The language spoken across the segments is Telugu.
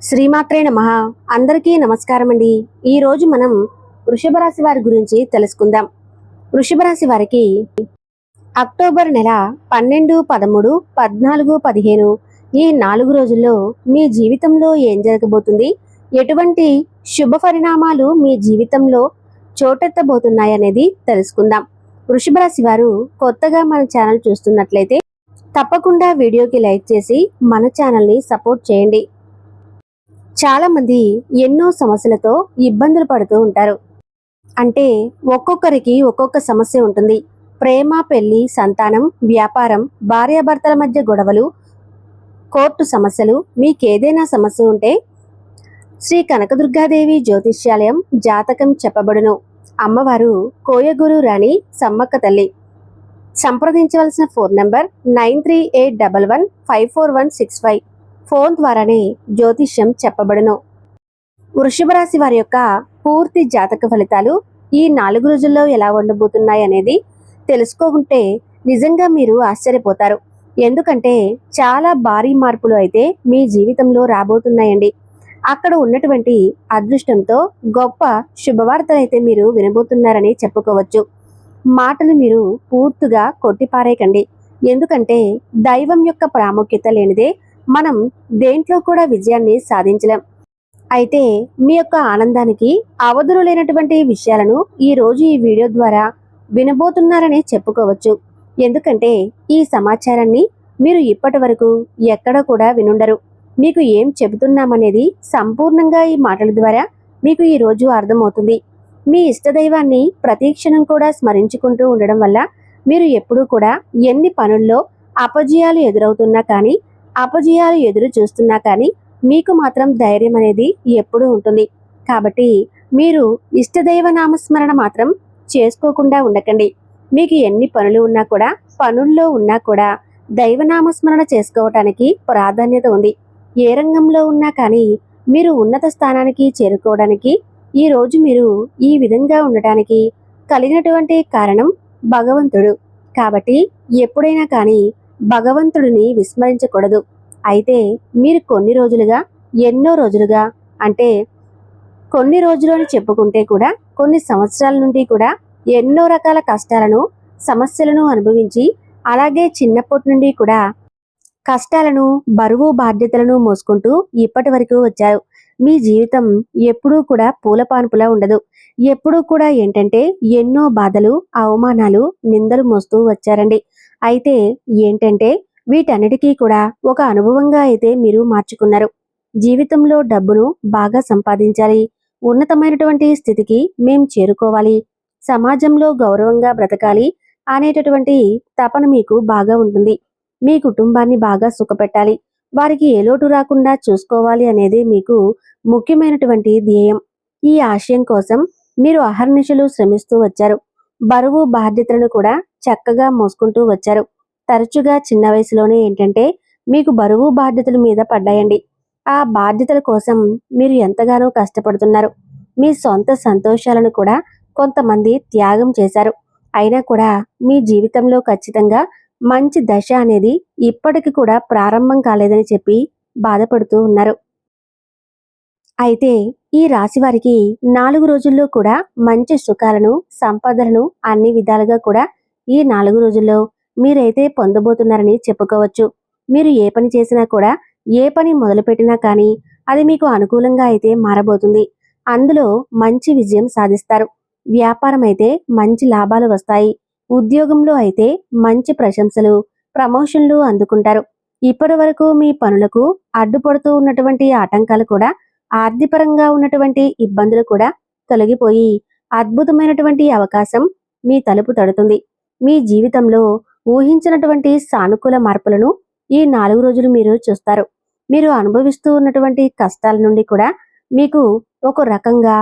శ్రీమాత్రే నమః. అందరికీ నమస్కారం అండి. ఈరోజు మనం వృషభ రాశి వారి గురించి తెలుసుకుందాం. వృషభ రాశి వారికి అక్టోబర్ నెల 12, 13, 14, 15 ఈ 4 రోజుల్లో మీ జీవితంలో ఏం జరగబోతుంది, ఎటువంటి శుభ పరిణామాలు మీ జీవితంలో చోటెత్తబోతున్నాయనేది తెలుసుకుందాం. వృషభ రాశి వారు కొత్తగా మన ఛానల్ చూస్తున్నట్లయితే తప్పకుండా వీడియోకి లైక్ చేసి మన ఛానల్ని సపోర్ట్ చేయండి. చాలా మంది ఎన్నో సమస్యలతో ఇబ్బందులు పడుతూ ఉంటారు. అంటే ఒక్కొక్కరికి ఒక్కొక్క సమస్య ఉంటుంది. ప్రేమ, పెళ్లి, సంతానం, వ్యాపారం, భార్యాభర్తల మధ్య గొడవలు, కోర్టు సమస్యలు. మీకేదైనా సమస్య ఉంటే శ్రీ కనకదుర్గాదేవి జ్యోతిష్యాలయం జాతకం చెప్పబడును. అమ్మవారు కోయగురు రాణి సమ్మక్క తల్లి. సంప్రదించవలసిన ఫోన్ నంబర్ 9381154165. ఫోన్ ద్వారానే జ్యోతిష్యం చెప్పబడును. వృషభ రాశి వారి యొక్క పూర్తి జాతక ఫలితాలు ఈ 4 రోజుల్లో ఎలా ఉండబోతున్నాయి అనేది తెలుసుకుంటే నిజంగా మీరు ఆశ్చర్యపోతారు. ఎందుకంటే చాలా భారీ మార్పులు అయితే మీ జీవితంలో రాబోతున్నాయండి. అక్కడ ఉన్నటువంటి అదృష్టంతో గొప్ప శుభవార్తలు అయితే మీరు వినబోతున్నారని చెప్పుకోవచ్చు. మాటలు మీరు పూర్తిగా కొట్టిపారేయకండి. ఎందుకంటే దైవం యొక్క ప్రాముఖ్యత లేనిదే మనం దేంట్లో కూడా విజయాన్ని సాధించలేం. అయితే మీ యొక్క ఆనందానికి అవధులు లేనటువంటి విషయాలను ఈ రోజు ఈ వీడియో ద్వారా వినబోతున్నారని చెప్పుకోవచ్చు. ఎందుకంటే ఈ సమాచారాన్ని మీరు ఇప్పటి వరకు ఎక్కడ కూడా వినుండరు. మీకు ఏం చెబుతున్నామనేది సంపూర్ణంగా ఈ మాటల ద్వారా మీకు ఈ రోజు అర్థమవుతుంది. మీ ఇష్టదైవాన్ని ప్రతి క్షణం కూడా స్మరించుకుంటూ ఉండడం వల్ల మీరు ఎప్పుడూ కూడా ఎన్ని పనుల్లో అపజయాలు ఎదురవుతున్నా కానీ, అపజయాలు ఎదురు చూస్తున్నా కానీ మీకు మాత్రం ధైర్యం అనేది ఎప్పుడూ ఉంటుంది. కాబట్టి మీరు ఇష్టదైవ నామస్మరణ మాత్రం చేసుకోకుండా ఉండకండి. మీకు ఎన్ని పనులు ఉన్నా కూడా, పనుల్లో ఉన్నా కూడా దైవనామస్మరణ చేసుకోవటానికి ప్రాధాన్యత ఉంది. ఏ రంగంలో ఉన్నా కానీ మీరు ఉన్నత స్థానానికి చేరుకోవడానికి, ఈ రోజు మీరు ఈ విధంగా ఉండటానికి కలిగినటువంటి కారణం భగవంతుడు. కాబట్టి ఎప్పుడైనా కానీ భగవంతుడిని విస్మరించకూడదు. అయితే మీరు ఎన్నో రోజులుగా అంటే కొన్ని రోజులని చెప్పుకుంటే కూడా కొన్ని సంవత్సరాల నుండి కూడా ఎన్నో రకాల కష్టాలను, సమస్యలను అనుభవించి, అలాగే చిన్నప్పటి నుండి కూడా కష్టాలను, బరువు బాధ్యతలను మోసుకుంటూ ఇప్పటి వరకు వచ్చారు. మీ జీవితం ఎప్పుడూ కూడా పూలపాన్పులా ఉండదు. ఎప్పుడూ కూడా ఏంటంటే ఎన్నో బాధలు, అవమానాలు, నిందలు మోస్తూ వచ్చారండి. అయితే ఏంటంటే వీటన్నిటికీ కూడా ఒక అనుభవంగా అయితే మీరు మార్చుకున్నారు. జీవితంలో డబ్బును బాగా సంపాదించాలి, ఉన్నతమైనటువంటి స్థితికి మేం చేరుకోవాలి, సమాజంలో గౌరవంగా బ్రతకాలి అనేటటువంటి తపన మీకు బాగా ఉంటుంది. మీ కుటుంబాన్ని బాగా సుఖపెట్టాలి, వారికి ఏ లోటు రాకుండా చూసుకోవాలి అనేది మీకు ముఖ్యమైనటువంటి ధ్యేయం. ఈ ఆశయం కోసం మీరు అహర్నిశలు శ్రమిస్తూ వచ్చారు. బరువు బాధ్యతలను కూడా చక్కగా మోసుకుంటూ వచ్చారు. తరచుగా చిన్న వయసులోనే ఏంటంటే మీకు బరువు బాధ్యతల మీద పడ్డాయండి. ఆ బాధ్యతల కోసం మీరు ఎంతగానో కష్టపడుతున్నారు. మీ సొంత సంతోషాలను కూడా కొంతమంది త్యాగం చేశారు. అయినా కూడా మీ జీవితంలో ఖచ్చితంగా మంచి దశ అనేది ఇప్పటికి కూడా ప్రారంభం కాలేదని చెప్పి బాధపడుతూ ఉన్నారు. అయితే ఈ రాశి వారికి 4 రోజుల్లో కూడా మంచి సుఖాలను, సంపదలను అన్ని విధాలుగా కూడా ఈ 4 రోజుల్లో మీరైతే పొందబోతున్నారని చెప్పుకోవచ్చు. మీరు ఏ పని చేసినా కూడా, ఏ పని మొదలుపెట్టినా కానీ అది మీకు అనుకూలంగా అయితే మారబోతుంది. అందులో మంచి విజయం సాధిస్తారు. వ్యాపారం అయితే మంచి లాభాలు వస్తాయి. ఉద్యోగంలో అయితే మంచి ప్రశంసలు, ప్రమోషన్లు అందుకుంటారు. ఇప్పటి వరకు మీ పనులకు అడ్డుపడుతూ ఉన్నటువంటి ఆటంకాలు కూడా, ఆర్థికపరంగా ఉన్నటువంటి ఇబ్బందులు కూడా తొలగిపోయి అద్భుతమైనటువంటి అవకాశం మీ తలుపు తడుతుంది. మీ జీవితంలో ఊహించినటువంటి సానుకూల మార్పులను ఈ 4 రోజులు మీరు చూస్తారు. మీరు అనుభవిస్తూ ఉన్నటువంటి కష్టాల నుండి కూడా మీకు ఒక రకంగా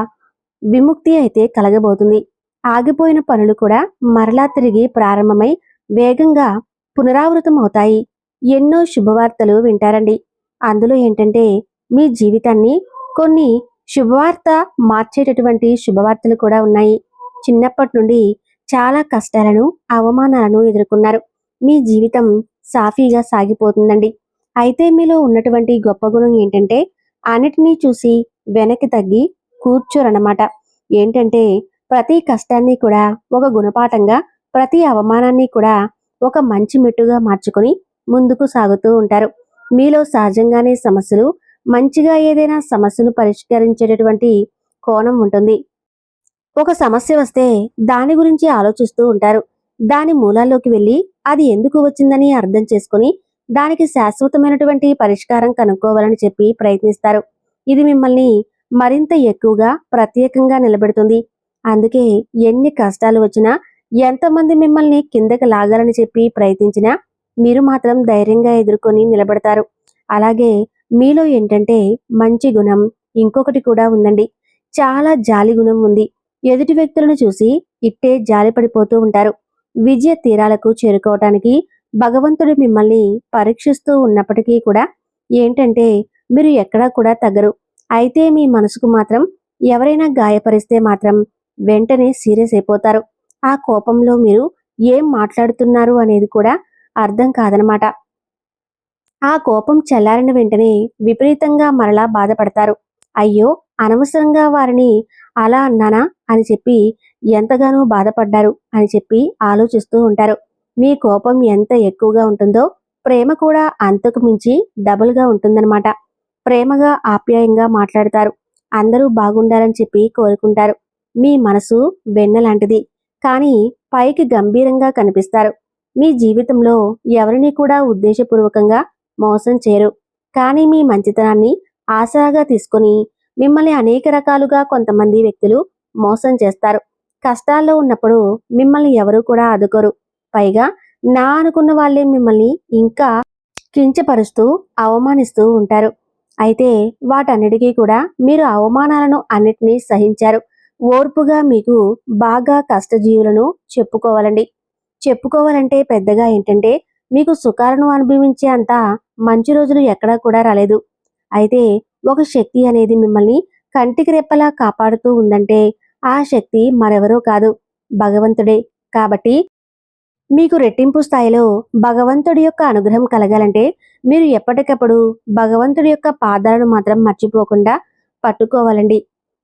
విముక్తి అయితే కలగబోతుంది. ఆగిపోయిన పనులు కూడా మరలా తిరిగి ప్రారంభమై వేగంగా పునరావృతం అవుతాయి. ఎన్నో శుభవార్తలు వింటారండి. అందులో ఏంటంటే మీ జీవితాన్ని కొన్ని శుభవార్త మార్చేటటువంటి శుభవార్తలు కూడా ఉన్నాయి. చిన్నప్పటి నుండి చాలా కష్టాలను, అవమానాలను ఎదుర్కొన్నారు. మీ జీవితం సాఫీగా సాగిపోతుందండి. అయితే మీలో ఉన్నటువంటి గొప్ప గుణం ఏంటంటే అన్నిటినీ చూసి వెనక్కి తగ్గి కూర్చోరన్నమాట. ఏంటంటే ప్రతి కష్టాన్ని కూడా ఒక గుణపాఠంగా, ప్రతి అవమానాన్ని కూడా ఒక మంచి మెట్టుగా మార్చుకొని ముందుకు సాగుతూ ఉంటారు. మీలో సహజంగానే సమస్యలు, మంచిగా ఏదైనా సమస్యను పరిష్కరించేటటువంటి కోణం ఉంటుంది. ఒక సమస్య వస్తే దాని గురించి ఆలోచిస్తూ ఉంటారు. దాని మూలాల్లోకి వెళ్ళి అది ఎందుకు వచ్చిందని అర్థం చేసుకొని దానికి శాశ్వతమైనటువంటి పరిష్కారం కనుక్కోవాలని చెప్పి ప్రయత్నిస్తారు. ఇది మిమ్మల్ని మరింత ఎక్కువగా ప్రత్యేకంగా నిలబెడుతుంది. అందుకే ఎన్ని కష్టాలు వచ్చినా, ఎంతమంది మిమ్మల్ని కిందకి లాగాలని చెప్పి ప్రయత్నించినా మీరు మాత్రం ధైర్యంగా ఎదుర్కొని నిలబడతారు. అలాగే మీలో ఏంటంటే మంచి గుణం ఇంకొకటి కూడా ఉందండి. చాలా జాలి గుణం ఉంది. ఎదుటి వ్యక్తులను చూసి ఇట్టే జాలిపడిపోతూ ఉంటారు. విజయ తీరాలకు చేరుకోవటానికి భగవంతుడు మిమ్మల్ని పరీక్షిస్తూ ఉన్నప్పటికీ కూడా ఏంటంటే మీరు ఎక్కడా కూడా తగ్గరు. అయితే మీ మనసుకు మాత్రం ఎవరైనా గాయపరిస్తే మాత్రం వెంటనే సీరియస్ అయిపోతారు. ఆ కోపంలో మీరు ఏం మాట్లాడుతున్నారు అనేది కూడా అర్థం కాదనమాట. ఆ కోపం చల్లారిన వెంటనే విపరీతంగా మరలా బాధపడతారు. అయ్యో, అనవసరంగా వారిని అలా అన్నానా అని చెప్పి ఎంతగానో బాధపడ్డారు అని చెప్పి ఆలోచిస్తూ ఉంటారు. మీ కోపం ఎంత ఎక్కువగా ఉంటుందో ప్రేమ కూడా అంతకు మించి డబుల్గా ఉంటుందన్నమాట. ప్రేమగా ఆప్యాయంగా మాట్లాడతారు. అందరూ బాగుండాలని చెప్పి కోరుకుంటారు. మీ మనసు వెన్నలాంటిది, కానీ పైకి గంభీరంగా కనిపిస్తారు. మీ జీవితంలో ఎవరిని కూడా ఉద్దేశపూర్వకంగా మోసం చేయరు. కానీ మీ మంచితనాన్ని ఆసరాగా తీసుకొని మిమ్మల్ని అనేక రకాలుగా కొంతమంది వ్యక్తులు మోసం చేస్తారు. కష్టాల్లో ఉన్నప్పుడు మిమ్మల్ని ఎవరూ కూడా ఆదుకోరు. పైగా నా అనుకున్న వాళ్ళే మిమ్మల్ని ఇంకా కించపరుస్తూ అవమానిస్తూ ఉంటారు. అయితే వాటన్నిటికీ కూడా మీరు అవమానాలను అన్నిటినీ సహించారు. ఓర్పుగా మీకు బాగా కష్టజీవులను చెప్పుకోవాలండి. చెప్పుకోవాలంటే పెద్దగా ఏంటంటే మీకు సుఖాలను అనుభవించే అంత మంచి రోజులు ఎక్కడా కూడా రాలేదు. అయితే ఒక శక్తి అనేది మిమ్మల్ని కంటికి రెప్పలా కాపాడుతూ ఉందంటే ఆ శక్తి మరెవరో కాదు, భగవంతుడే. కాబట్టి మీకు రెట్టింపు స్థాయిలో భగవంతుడి యొక్క అనుగ్రహం కలగాలంటే మీరు ఎప్పటికప్పుడు భగవంతుడి యొక్క పాదాలను మాత్రం మర్చిపోకుండా పట్టుకోవాలండి.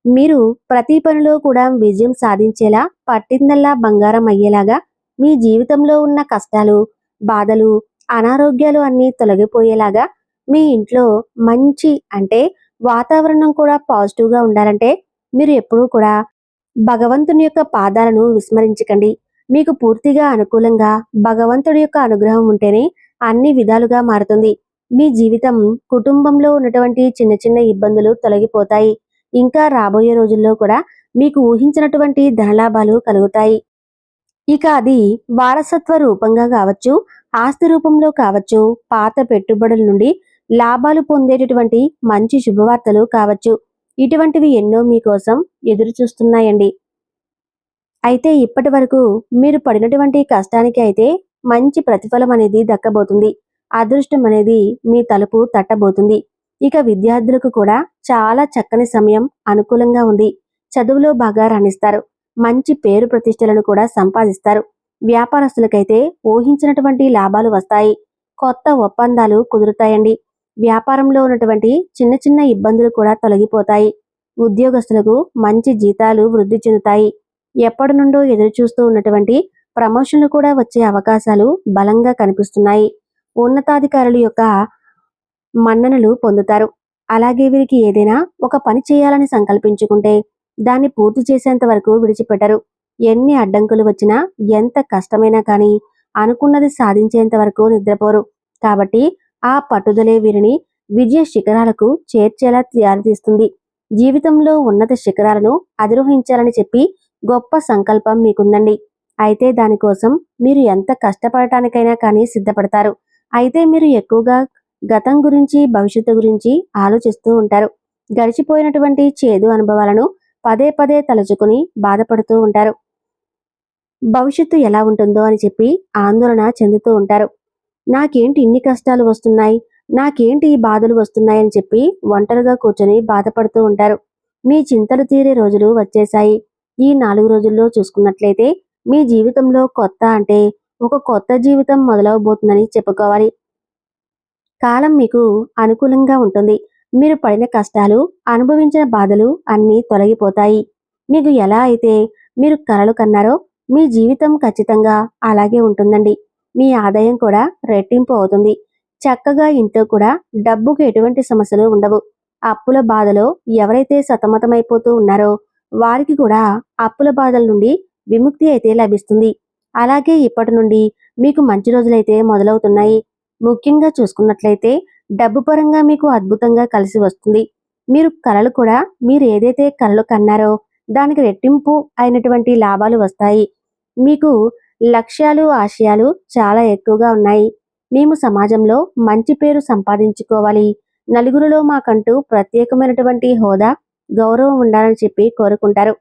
మీరు ప్రతి పనిలో కూడా విజయం సాధించేలా, పట్టిందల్లా బంగారం అయ్యేలాగా మీ జీవితంలో ఉన్న కష్టాలు, బాధలు, అనారోగ్యాలు అన్నీ తొలగిపోయేలాగా మీ ఇంట్లో మంచి అంటే వాతావరణం కూడా పాజిటివ్గా ఉండాలంటే మీరు ఎప్పుడూ కూడా భగవంతుని యొక్క పాదాలను విస్మరించకండి. మీకు పూర్తిగా అనుకూలంగా భగవంతుడి యొక్క అనుగ్రహం ఉంటేనే అన్ని విధాలుగా మారుతుంది. మీ జీవితం, కుటుంబంలో ఉన్నటువంటి చిన్న చిన్న ఇబ్బందులు తొలగిపోతాయి. ఇంకా రాబోయే రోజుల్లో కూడా మీకు ఊహించినటువంటి ధనలాభాలు కలుగుతాయి. ఇక అది వారసత్వ రూపంగా కావచ్చు, ఆస్తి రూపంలో కావచ్చు, పాత పెట్టుబడుల నుండి లాభాలు పొందేటటువంటి మంచి శుభవార్తలు కావచ్చు. ఇటువంటివి ఎన్నో మీకోసం ఎదురు చూస్తున్నాయండి. అయితే ఇప్పటి వరకు మీరు పడినటువంటి కష్టానికి అయితే మంచి ప్రతిఫలం అనేది దక్కబోతుంది. అదృష్టం అనేది మీ తలుపు తట్టబోతుంది. ఇక విద్యార్థులకు కూడా చాలా చక్కని సమయం అనుకూలంగా ఉంది. చదువులో బాగా రాణిస్తారు. మంచి పేరు ప్రతిష్టలను కూడా సంపాదిస్తారు. వ్యాపారస్తులకైతే ఊహించినటువంటి లాభాలు వస్తాయి. కొత్త ఒప్పందాలు కుదురుతాయండి. వ్యాపారంలో ఉన్నటువంటి చిన్న చిన్న ఇబ్బందులు కూడా తొలగిపోతాయి. ఉద్యోగస్తులకు మంచి జీతాలు వృద్ధి చెందుతాయి. ఎప్పటి నుండో ఎదురు చూస్తూ ఉన్నటువంటి ప్రమోషన్లు కూడా వచ్చే అవకాశాలు బలంగా కనిపిస్తున్నాయి. ఉన్నతాధికారుల యొక్క మన్ననలు పొందుతారు. అలాగే వీరికి ఏదైనా ఒక పని చేయాలని సంకల్పించుకుంటే దాన్ని పూర్తి చేసేంత వరకు విడిచిపెట్టరు. ఎన్ని అడ్డంకులు వచ్చినా, ఎంత కష్టమైనా కానీ అనుకున్నది సాధించేంత వరకు నిద్రపోరు. కాబట్టి ఆ పట్టుదలే వీరిని విజయ శిఖరాలకు చేర్చేలా దారితీస్తుంది. జీవితంలో ఉన్నత శిఖరాలను అధిరోహించాలని చెప్పి గొప్ప సంకల్పం మీకుందండి. అయితే దానికోసం మీరు ఎంత కష్టపడటానికైనా కానీ సిద్ధపడతారు. అయితే మీరు ఎక్కువగా గతం గురించి, భవిష్యత్తు గురించి ఆలోచిస్తూ ఉంటారు. గడిచిపోయినటువంటి చేదు అనుభవాలను పదే పదే తలుచుకుని బాధపడుతూ ఉంటారు. భవిష్యత్తు ఎలా ఉంటుందో అని చెప్పి ఆందోళన చెందుతూ ఉంటారు. నాకేంటి ఇన్ని కష్టాలు వస్తున్నాయి, నాకేంటి ఈ బాధలు వస్తున్నాయని చెప్పి ఒంటరిగా కూర్చొని బాధపడుతూ ఉంటారు. మీ చింతలు తీరే రోజులు వచ్చేశాయి. ఈ 4 రోజుల్లో చూసుకున్నట్లయితే మీ జీవితంలో కొత్త అంటే ఒక కొత్త జీవితం మొదలవబోతుందని చెప్పుకోవాలి. కాలం మీకు అనుకూలంగా ఉంటుంది. మీరు పడిన కష్టాలు, అనుభవించిన బాధలు అన్నీ తొలగిపోతాయి. మీకు ఎలా అయితే మీరు కలలు కన్నారో మీ జీవితం ఖచ్చితంగా అలాగే ఉంటుందండి. మీ ఆదాయం కూడా రెట్టింపు అవుతుంది. చక్కగా ఇంట్లో కూడా డబ్బుకు ఎటువంటి సమస్యలు ఉండవు. అప్పుల బాధలో ఎవరైతే సతమతమైపోతూ ఉన్నారో వారికి కూడా అప్పుల బాధల నుండి విముక్తి అయితే లభిస్తుంది. అలాగే ఇప్పటి నుండి మీకు మంచి రోజులైతే మొదలవుతున్నాయి. ముఖ్యంగా చూసుకున్నట్లయితే డబ్బు పరంగా మీకు అద్భుతంగా కలిసి వస్తుంది. మీరు కలలు కూడా మీరు ఏదైతే కలలు కన్నారో దానికి రెట్టింపు అయినటువంటి లాభాలు వస్తాయి. మీకు లక్ష్యాలు, ఆశయాలు చాలా ఎక్కువగా ఉన్నాయి. మేము సమాజంలో మంచి పేరు సంపాదించుకోవాలి. నలుగురిలో మాకంటూ ప్రత్యేకమైనటువంటి హోదా, గౌరవం ఉండాలని చెప్పి కోరుకుంటారు.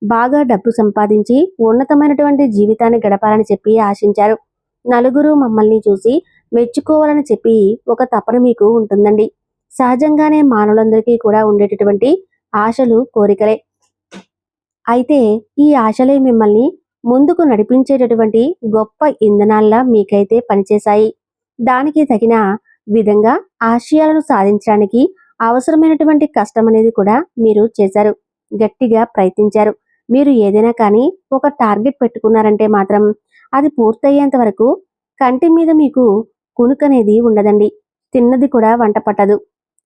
బాగా డబ్బు సంపాదించి ఉన్నతమైనటువంటి జీవితాన్ని గడపాలని చెప్పి ఆశించారు. నలుగురు మమ్మల్ని చూసి మెచ్చుకోవాలని చెప్పి ఒక తపన మీకు ఉంటుందండి. సహజంగానే మానవులందరికీ కూడా ఉండేటటువంటి ఆశలు, కోరికలే. అయితే ఈ ఆశలే మిమ్మల్ని ముందుకు నడిపించేటటువంటి గొప్ప ఇంధనాల్లా మీకైతే పనిచేశాయి. దానికి తగిన విధంగా ఆశయాలను సాధించడానికి అవసరమైనటువంటి కష్టం అనేది కూడా మీరు చేశారు. గట్టిగా ప్రయత్నించారు. మీరు ఏదైనా కానీ ఒక టార్గెట్ పెట్టుకున్నారంటే మాత్రం అది పూర్తయ్యేంత వరకు కంటి మీద మీకు కునుకనేది ఉండదండి. తిన్నది కూడా వంట పట్టదు.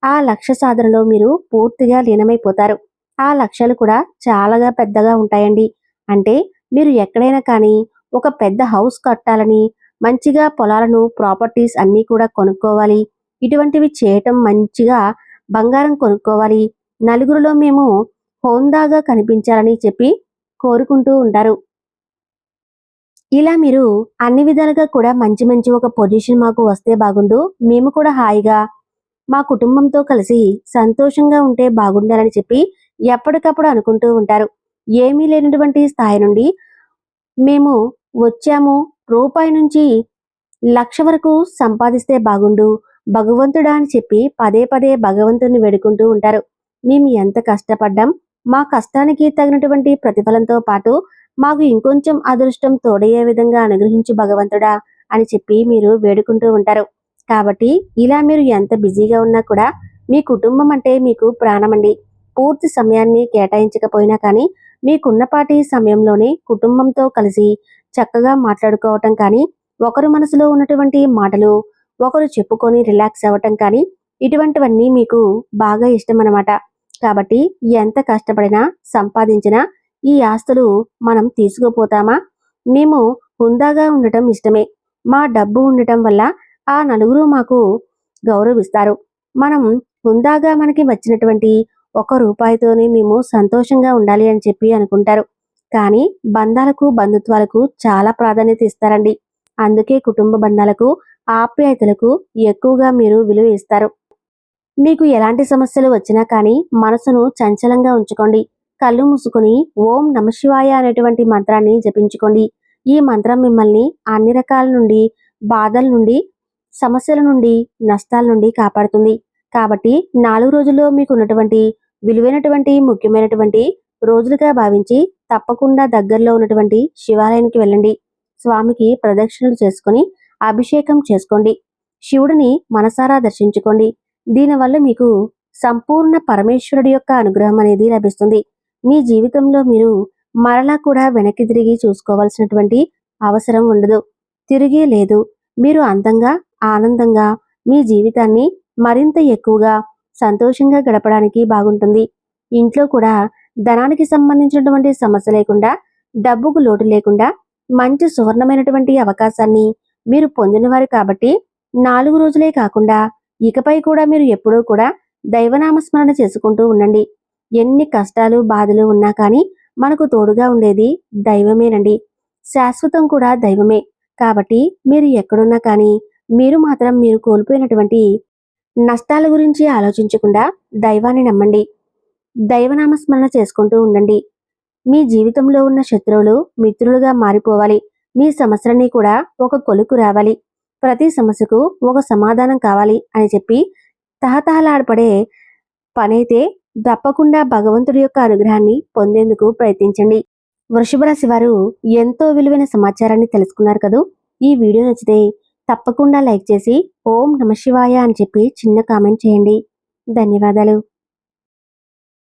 ఆ లక్ష్య సాధనలో మీరు పూర్తిగా లీనమైపోతారు. ఆ లక్ష్యాలు కూడా చాలా పెద్దగా ఉంటాయండి. అంటే మీరు ఎక్కడైనా కానీ ఒక పెద్ద హౌస్ కట్టాలని, మంచిగా పొలాలను, ప్రాపర్టీస్ అన్నీ కూడా కొనుక్కోవాలి. ఇటువంటివి చేయటం, మంచిగా బంగారం కొనుక్కోవాలి. నలుగురిలో మేము హోందాగా కనిపించాలని చెప్పి కోరుకుంటూ ఉంటారు. ఇలా మీరు అన్ని విధాలుగా కూడా మంచి మంచి ఒక పొజిషన్ మాకు వస్తే బాగుండు, మేము కూడా హాయిగా మా కుటుంబంతో కలిసి సంతోషంగా ఉంటే బాగుండాలని చెప్పి ఎప్పటికప్పుడు అనుకుంటూ ఉంటారు. ఏమీ లేనటువంటి స్థాయి నుండి మేము వచ్చాము, రూపాయి నుంచి లక్ష వరకు సంపాదిస్తే బాగుండు భగవంతుడా అని చెప్పి పదే పదే భగవంతుని వేడుకుంటూ ఉంటారు. మేము ఎంత కష్టపడ్డాం, మా కష్టానికి తగినటువంటి ప్రతిఫలంతో పాటు మాకు ఇంకొంచెం అదృష్టం తోడయ్యే విధంగా అనుగ్రహించు భగవంతుడా అని చెప్పి మీరు వేడుకుంటూ ఉంటారు. కాబట్టి ఇలా మీరు ఎంత బిజీగా ఉన్నా కూడా మీ కుటుంబం అంటే మీకు ప్రాణమండి. పూర్తి సమయాన్ని కేటాయించకపోయినా కానీ మీకున్నపాటి సమయంలోనే కుటుంబంతో కలిసి చక్కగా మాట్లాడుకోవటం కానీ, ఒకరు మనసులో ఉన్నటువంటి మాటలు ఒకరు చెప్పుకొని రిలాక్స్ అవ్వటం కానీ, ఇటువంటివన్నీ మీకు బాగా ఇష్టమన్నమాట. కాబట్టి ఎంత కష్టపడినా, సంపాదించినా ఈ ఆస్తులు మనం తీసుకుపోతామా? మేము హుందాగా ఉండటం ఇష్టమే. మా డబ్బు ఉండటం వల్ల ఆ నలుగురు మాకు గౌరవిస్తారు. మనం హుందాగా మనకి వచ్చినటువంటి ఒక్క రూపాయితోనే మేము సంతోషంగా ఉండాలి అని చెప్పి అనుకుంటారు. కానీ బంధాలకు, బంధుత్వాలకు చాలా ప్రాధాన్యత ఇస్తారండి. అందుకే కుటుంబ బంధాలకు, ఆప్యాయతలకు ఎక్కువగా మీరు విలువ ఇస్తారు. మీకు ఎలాంటి సమస్యలు వచ్చినా కానీ మనసును చంచలంగా ఉంచుకోండి. కళ్ళు మూసుకుని ఓం నమశివాయ అనేటువంటి మంత్రాన్ని జపించుకోండి. ఈ మంత్రం మిమ్మల్ని అన్ని రకాల నుండి, బాధల నుండి, సమస్యల నుండి, నష్టాల నుండి కాపాడుతుంది. కాబట్టి 4 రోజుల్లో మీకు ఉన్నటువంటి విలువైనటువంటి, ముఖ్యమైనటువంటి రోజులుగా భావించి తప్పకుండా దగ్గరలో ఉన్నటువంటి శివాలయానికి వెళ్ళండి. స్వామికి ప్రదక్షిణలు చేసుకొని అభిషేకం చేసుకోండి. శివుడిని మనసారా దర్శించుకోండి. దీనివల్ల మీకు సంపూర్ణ పరమేశ్వరుడి యొక్క అనుగ్రహం అనేది లభిస్తుంది. మీ జీవితంలో మీరు మరలా కూడా వెనక్కి తిరిగి చూసుకోవాల్సినటువంటి అవసరం ఉండదు. తిరిగే లేదు. మీరు అందంగా, ఆనందంగా మీ జీవితాన్ని మరింత ఎక్కువగా సంతోషంగా గడపడానికి బాగుంటుంది. ఇంట్లో కూడా ధనానికి సంబంధించినటువంటి సమస్య లేకుండా, డబ్బుకు లోటు లేకుండా మంచి సువర్ణమైనటువంటి అవకాశాన్ని మీరు పొందినవారు. కాబట్టి 4 రోజులే కాకుండా ఇకపై కూడా మీరు ఎప్పుడూ కూడా దైవనామస్మరణ చేసుకుంటూ ఉండండి. ఎన్ని కష్టాలు, బాధలు ఉన్నా కానీ మనకు తోడుగా ఉండేది దైవమేనండి. శాశ్వతం కూడా దైవమే. కాబట్టి మీరు ఎక్కడున్నా కానీ మీరు మాత్రం మీరు కోల్పోయినటువంటి నష్టాల గురించి ఆలోచించకుండా దైవాన్ని నమ్మండి. దైవనామస్మరణ చేసుకుంటూ ఉండండి. మీ జీవితంలో ఉన్న శత్రువులు మిత్రులుగా మారిపోవాలి. మీ సమస్యలన్నీ కూడా ఒక కొలుకు రావాలి. ప్రతి సమస్యకు ఒక సమాధానం కావాలి అని చెప్పి తహతహలాడపడే పనైతే తప్పకుండా భగవంతుడి యొక్క అనుగ్రహాన్ని పొందేందుకు ప్రయత్నించండి. వృషభ రాశి వారు ఎంతో విలువైన సమాచారాన్ని తెలుసుకున్నారు కదూ. ఈ వీడియో నచ్చితే తప్పకుండా లైక్ చేసి ఓం నమశివాయ అని చెప్పి చిన్న కామెంట్ చేయండి. ధన్యవాదాలు.